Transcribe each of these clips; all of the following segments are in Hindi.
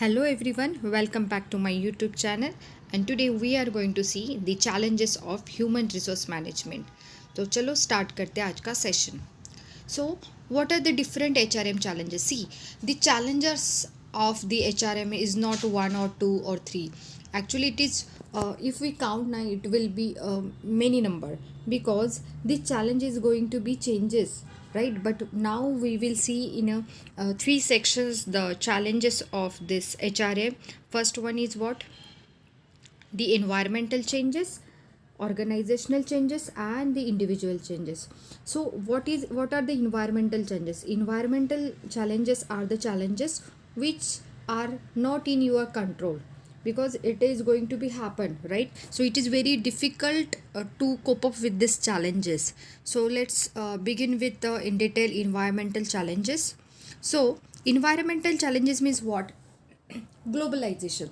Hello everyone, welcome back to my YouTube channel and today we are going to see the challenges of human resource management. तो चलो start करते हैं आज का session. So what are the different HRM challenges? See, the challenges of the HRM is not one or two or three. Actually, it is if we count now, it will be many number because the challenge is going to be changes, right? But now we will see in three sections the challenges of this HRM. First one is what? The environmental changes, organizational changes and the individual changes. So what are the environmental changes? Environmental challenges are the challenges which are not in your control because it is going to be happen, right? So it is very difficult to cope up with these challenges. So let's begin with in detail environmental challenges. So environmental challenges means what? Globalization,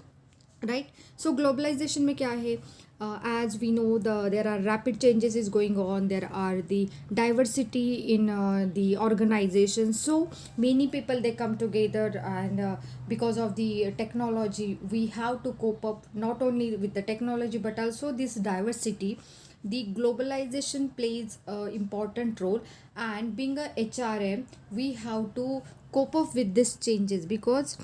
right? So globalization में क्या है? As we know, there are rapid changes is going on. There are the diversity in the organization. So many people they come together, and because of the technology, we have to cope up not only with the technology but also this diversity. The globalization plays an important role, and being a HRM, we have to cope up with these changes because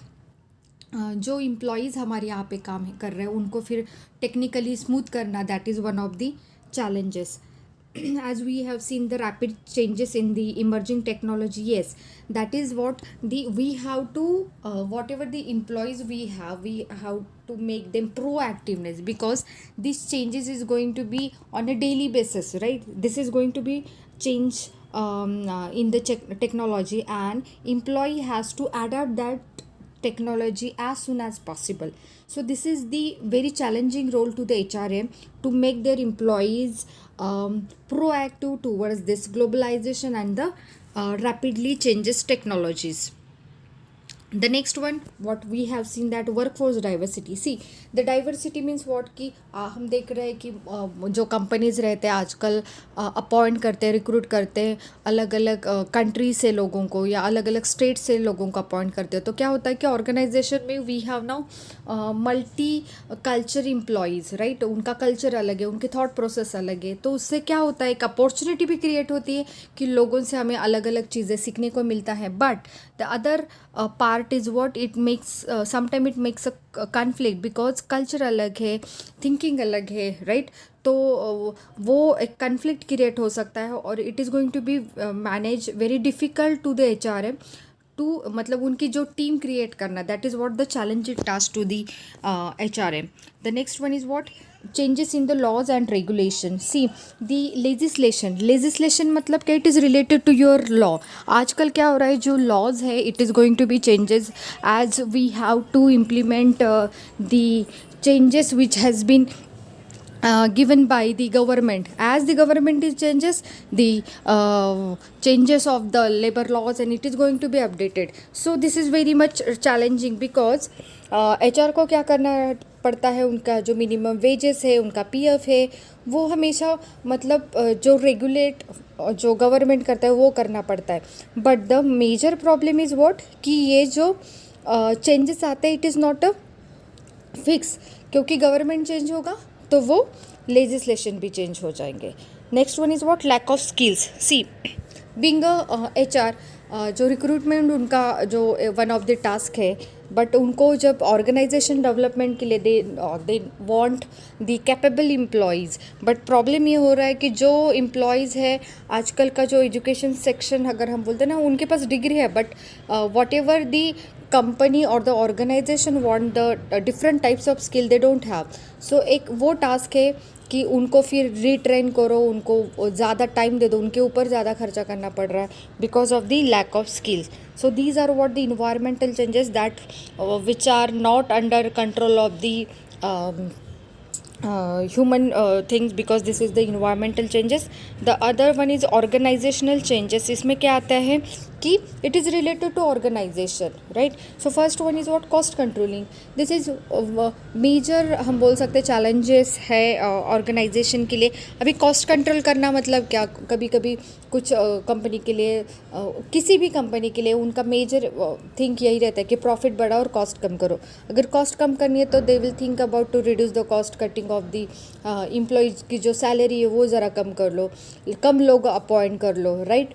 जो एम्प्लॉयज़ हमारे यहाँ पे काम कर रहे हैं उनको फिर टेक्निकली स्मूथ करना that is one of the challenges. As we have seen the rapid changes in the emerging technology, yes, that is what we have to whatever the employees we have to make them proactiveness because these changes is going to be on a daily basis, right? This is going to be change in the technology, and employee has to adapt that technology as soon as possible. So this is the very challenging role to the HRM to make their employees proactive towards this globalization and the rapidly changes technologies. The next one what we have seen that workforce diversity. See, the diversity means what कि हम देख रहे हैं कि जो कंपनीज रहते हैं आजकल अपॉइंट करते हैं, रिक्रूट करते हैं अलग अलग कंट्री से लोगों को या अलग अलग स्टेट से लोगों को अपॉइंट करते हैं. तो क्या होता है कि ऑर्गेनाइजेशन में we have now multi culture employees, right? उनका कल्चर अलग है, उनके थॉट प्रोसेस अलग है. तो उससे क्या होता है, एक अपॉर्चुनिटी भी क्रिएट होती है कि लोगों से हमें अलग अलग चीज़ें सीखने को मिलता है. But the other part is what it makes sometime it makes a conflict because culture अलग है, थिंकिंग अलग है, राइट? तो वो एक कन्फ्लिक्ट क्रिएट हो सकता है और it is going to be manage very difficult to the HRM to मतलब उनकी जो टीम क्रिएट करना. That is what the challenging task to the HRM. The next one is what? changes in the laws and regulation. See, the legislation मतलब क्या? It is related to your law. आजकल क्या हो रहा है, जो laws है it is going to be changes as we have to implement the changes which has been given by the government. As the government is changes, the changes of the labor laws and it is going to be updated. So this is very much challenging because HR को क्या करना पड़ता है, उनका जो मिनिमम वेजेस है, उनका PF है, वो हमेशा मतलब जो रेगुलेट जो गवर्नमेंट करता है वो करना पड़ता है. But the major problem is what कि ये जो चेंजेस आते हैं it is not a fix, क्योंकि गवर्नमेंट चेंज होगा तो वो लेजिस्लेशन भी चेंज हो जाएंगे. Next one is what? Lack of skills. See, being a HR, जो रिक्रूटमेंट उनका जो वन ऑफ द टास्क है, बट उनको जब ऑर्गेनाइजेशन डेवलपमेंट के लिए they want the capable employees. But problem ये हो रहा है कि जो एम्प्लॉयज़ है आजकल का जो एजुकेशन सेक्शन अगर हम बोलते हैं ना, उनके पास डिग्री है but whatever the company और the organisation want the different types of skill they don't have. So एक वो टास्क है कि उनको फिर रीट्रेन करो, उनको ज़्यादा टाइम दे दो, उनके ऊपर ज़्यादा खर्चा करना पड़ रहा है because of the lack of skills. So these are what the environmental changes that which are not under control of the human things because this is the environmental changes. The other one is organizational changes. इसमें क्या आता है कि it is related to organization, right? So first one is what, cost controlling. This is major हम बोल सकते हैं challenges है organization के लिए. अभी cost control करना मतलब क्या, कभी कभी कुछ कंपनी के लिए किसी भी कंपनी के लिए उनका मेजर थिंक यही रहता है कि प्रॉफिट बढ़ाओ और कॉस्ट कम करो. अगर कॉस्ट कम करनी है तो they will think about to reduce the cost, cutting of the employees की जो सैलरी है वो ज़रा कम कर लो, कम लोग अपॉइंट कर लो, राइट.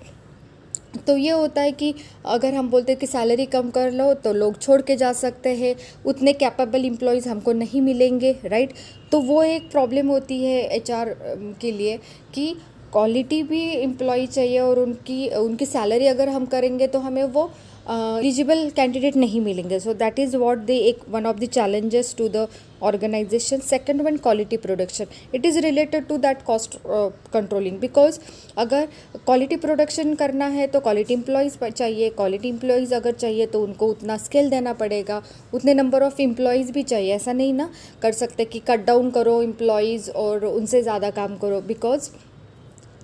तो ये होता है कि अगर हम बोलते हैं कि सैलरी कम कर लो तो लोग छोड़ के जा सकते हैं, उतने कैपेबल एम्प्लॉयज़ हमको नहीं मिलेंगे, राइट. तो वो एक प्रॉब्लम होती है एचआर के लिए कि क्वालिटी भी एम्प्लॉय चाहिए और उनकी उनकी सैलरी अगर हम करेंगे तो हमें वो एलिजिबल कैंडिडेट नहीं मिलेंगे. So that is what they एक one of the challenges to the organisation. Second one, quality production. It is related to that cost controlling, because अगर क्वालिटी प्रोडक्शन करना है तो क्वालिटी एम्प्लॉयज़ चाहिए. क्वालिटी एम्प्लॉयज़ अगर चाहिए तो उनको उतना स्किल देना पड़ेगा, उतने नंबर ऑफ़ एम्प्लॉयज़ भी चाहिए. ऐसा नहीं ना कर सकते कि कट डाउन करो एम्प्लॉयज़ और उनसे ज़्यादा काम करो, बिकॉज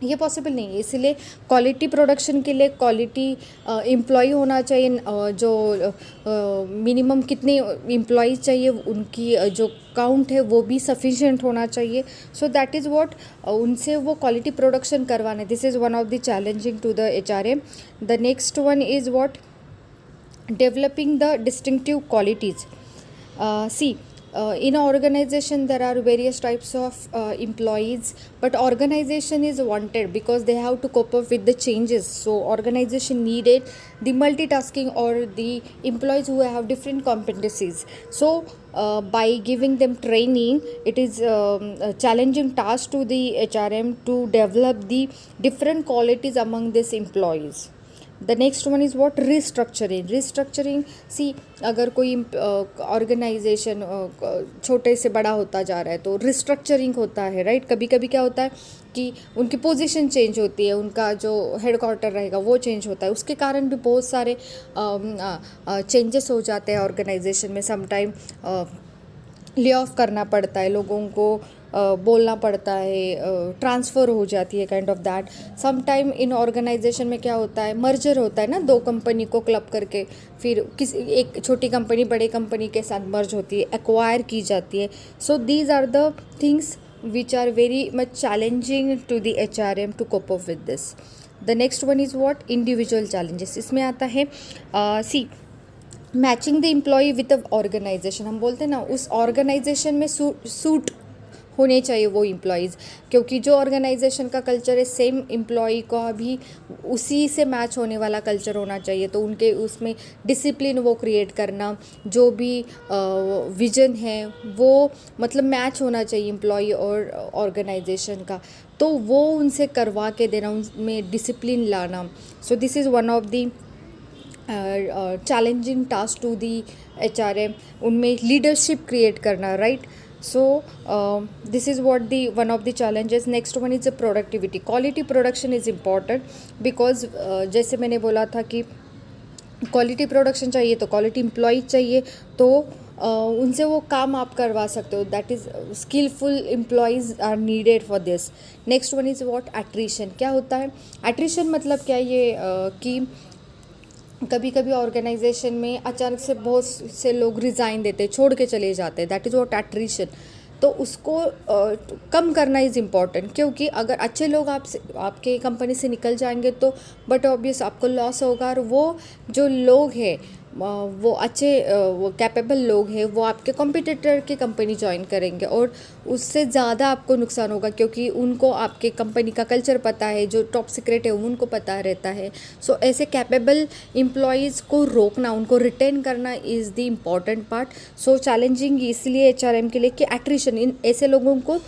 ये पॉसिबल नहीं है. इसलिए क्वालिटी प्रोडक्शन के लिए क्वालिटी एम्प्लॉय होना चाहिए. जो मिनिमम कितने एम्प्लॉयज़ चाहिए उनकी जो काउंट है वो भी सफिशिएंट होना चाहिए. सो दैट इज़ व्हाट उनसे वो क्वालिटी प्रोडक्शन करवाना. This is one of the challenging to the HRM. The next one is what, developing the distinctive qualities. See, in an organization there are various types of employees, but organization is wanted because they have to cope up with the changes. So organization needed the multitasking or the employees who have different competencies. So by giving them training, it is a challenging task to the HRM to develop the different qualities among these employees. The next one is what, restructuring. Restructuring, see अगर कोई ऑर्गेनाइजेशन छोटे से बड़ा होता जा रहा है तो रिस्ट्रक्चरिंग होता है, राइट. कभी कभी क्या होता है कि उनकी पोजीशन चेंज होती है, उनका जो हेड क्वार्टर रहेगा वो चेंज होता है, उसके कारण भी बहुत सारे चेंजेस हो जाते हैं ऑर्गेनाइजेशन में. समटाइम ले ऑफ करना पड़ता है लोगों को, बोलना पड़ता है, ट्रांसफ़र हो जाती है, kind of that. Some time in organisation में क्या होता है, मर्जर होता है ना, दो कंपनी को क्लब करके फिर किसी एक छोटी कंपनी बड़े कंपनी के साथ मर्ज होती है, एक्वायर की जाती है. So these are the things which are very much challenging to the HRM to cope up with this. The next one is what, individual challenges. इसमें आता है see matching the employee with the organisation. हम बोलते हैं ना उस ऑर्गेनाइजेशन में सूट होने चाहिए वो एम्प्लॉयज़, क्योंकि जो ऑर्गेनाइजेशन का कल्चर है सेम एम्प्लॉय का भी उसी से मैच होने वाला कल्चर होना चाहिए. तो उनके उसमें डिसिप्लिन वो क्रिएट करना, जो भी विजन है वो मतलब मैच होना चाहिए एम्प्लॉय और ऑर्गेनाइजेशन का. तो वो उनसे करवा के देना, उनमें डिसिप्लिन लाना. So this is one of the challenging task to the HRM. उनमें लीडरशिप क्रिएट करना, right. So this is what the one of the challenges. Next one is the productivity. Quality production is important because जैसे मैंने बोला था कि क्वालिटी प्रोडक्शन चाहिए तो क्वालिटी एम्प्लॉय चाहिए, तो उनसे वो काम आप करवा सकते हो. That is skilful employees are needed for this. Next one is what, attrition. क्या होता है एट्रिशन, मतलब क्या ये कि कभी कभी ऑर्गेनाइजेशन में अचानक से बहुत से लोग रिज़ाइन देते, छोड़ के चले जाते हैं. That is what attrition. तो उसको कम करना इज़ इम्पॉर्टेंट, क्योंकि अगर अच्छे लोग आपके कंपनी से निकल जाएंगे तो बट ऑब्वियस आपको लॉस होगा, और वो जो लोग हैं वो अच्छे वो कैपेबल लोग हैं वो आपके कॉम्पिटिटर की कंपनी ज्वाइन करेंगे और उससे ज़्यादा आपको नुकसान होगा, क्योंकि उनको आपके कंपनी का कल्चर पता है, जो टॉप सीक्रेट है उनको पता रहता है. सो ऐसे कैपेबल एम्प्लॉयज़ को रोकना, उनको रिटेन करना is the important part. So challenging इसलिए HRM के लिए कि एट्रिशन, इन ऐसे लोगों को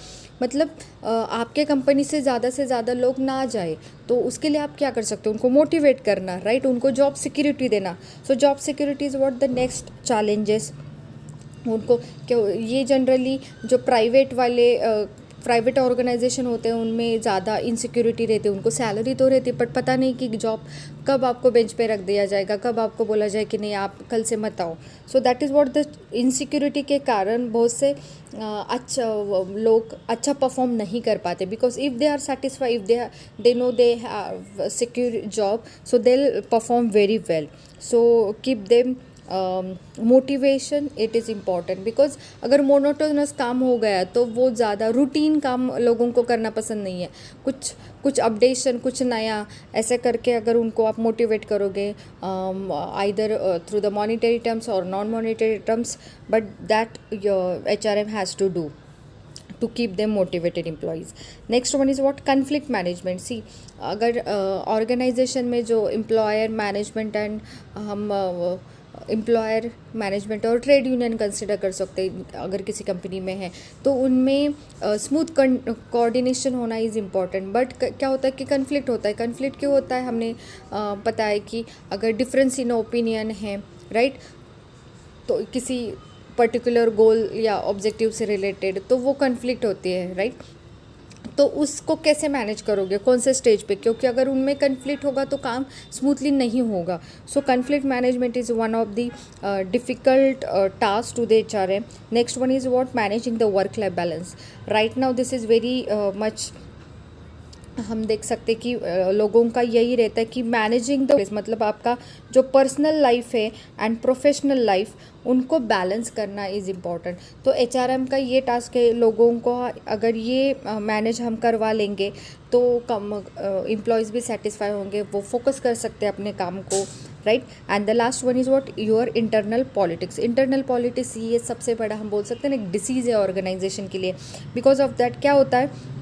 मतलब आपके कंपनी से ज़्यादा लोग ना जाए, तो उसके लिए आप क्या कर सकते हो, उनको मोटिवेट करना, राइट. उनको जॉब सिक्योरिटी देना. So job security is what the next challenges. उनको क्या, ये जनरली जो प्राइवेट वाले प्राइवेट ऑर्गेनाइजेशन होते हैं उनमें ज़्यादा इनसिक्योरिटी रहती है, उनको सैलरी तो रहती है बट पता नहीं कि जॉब कब आपको बेंच पे रख दिया जाएगा, कब आपको बोला जाए कि नहीं आप कल से मत आओ. सो that is what the insecurity के कारण बहुत से लोग अच्छा परफॉर्म नहीं कर पाते. Because if they are satisfy, if they know they have secure job, so they will perform very well. So keep them motivation, it is important. Because अगर मोनोटोनस काम हो गया तो वो ज़्यादा रूटीन काम लोगों को करना पसंद नहीं है. कुछ कुछ अपडेशन, कुछ नया ऐसे करके अगर उनको आप मोटिवेट करोगे, either through the monetary terms और non monetary terms, but that HRM has to do to keep them motivated employees. Next one is what? Conflict management. See, अगर ऑर्गेनाइजेशन में जो एम्प्लॉयर मैनेजमेंट एंड हम एम्प्लॉयर मैनेजमेंट और ट्रेड यूनियन कंसिडर कर सकते हैं अगर किसी कंपनी में है, तो उनमें स्मूथ कोऑर्डिनेशन होना इज़ इम्पॉर्टेंट. बट क्या होता है कि कन्फ्लिक्ट होता है. कन्फ्लिक्ट क्यों होता है? हमने पता है कि अगर डिफरेंस इन ओपिनियन है, राइट, तो किसी पर्टिकुलर गोल या ऑब्जेक्टिव से रिलेटेड, तो वो कन्फ्लिक्ट होती है, राइट. तो उसको कैसे मैनेज करोगे, कौन से स्टेज पे? क्योंकि अगर उनमें कन्फ्लिक्ट होगा तो काम स्मूथली नहीं होगा. So conflict management is one of the difficult task to the HRM. Next one is what? Managing the work life balance. Right now this is very much, हम देख सकते कि लोगों का यही रहता है कि मैनेजिंग द, मतलब आपका जो पर्सनल लाइफ है एंड प्रोफेशनल लाइफ, उनको बैलेंस करना इज़ इम्पॉर्टेंट. तो HRM का ये टास्क है. लोगों को अगर ये मैनेज हम करवा लेंगे तो कम एम्प्लॉयज़ भी सेटिस्फाई होंगे, वो फोकस कर सकते हैं अपने काम को, right. And the last one is what? Your internal politics. Internal politics ये सबसे बड़ा, हम बोल सकते हैं ना, एक डिसीज़ है ऑर्गेनाइजेशन के लिए. बिकॉज ऑफ दैट क्या होता है,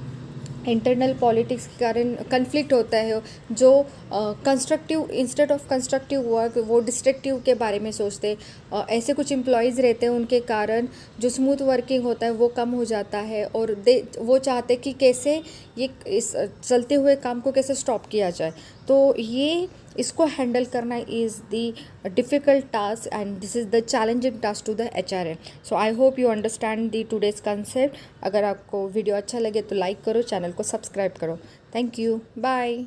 इंटरनल पॉलिटिक्स के कारण कन्फ्लिक्ट होता है. जो constructive, instead of constructive work, वो डिस्ट्रक्टिव के बारे में सोचते हैं. ऐसे कुछ एम्प्लॉयज़ रहते हैं, उनके कारण जो स्मूथ वर्किंग होता है वो कम हो जाता है. और वो चाहते हैं कि कैसे ये इस चलते हुए काम को कैसे स्टॉप किया जाए. तो ये इसको हैंडल करना is the difficult task and this is the challenging task to the HRM. So I hope you understand the today's concept. अगर आपको वीडियो अच्छा लगे तो लाइक करो, चैनल को सब्सक्राइब करो. Thank you, bye.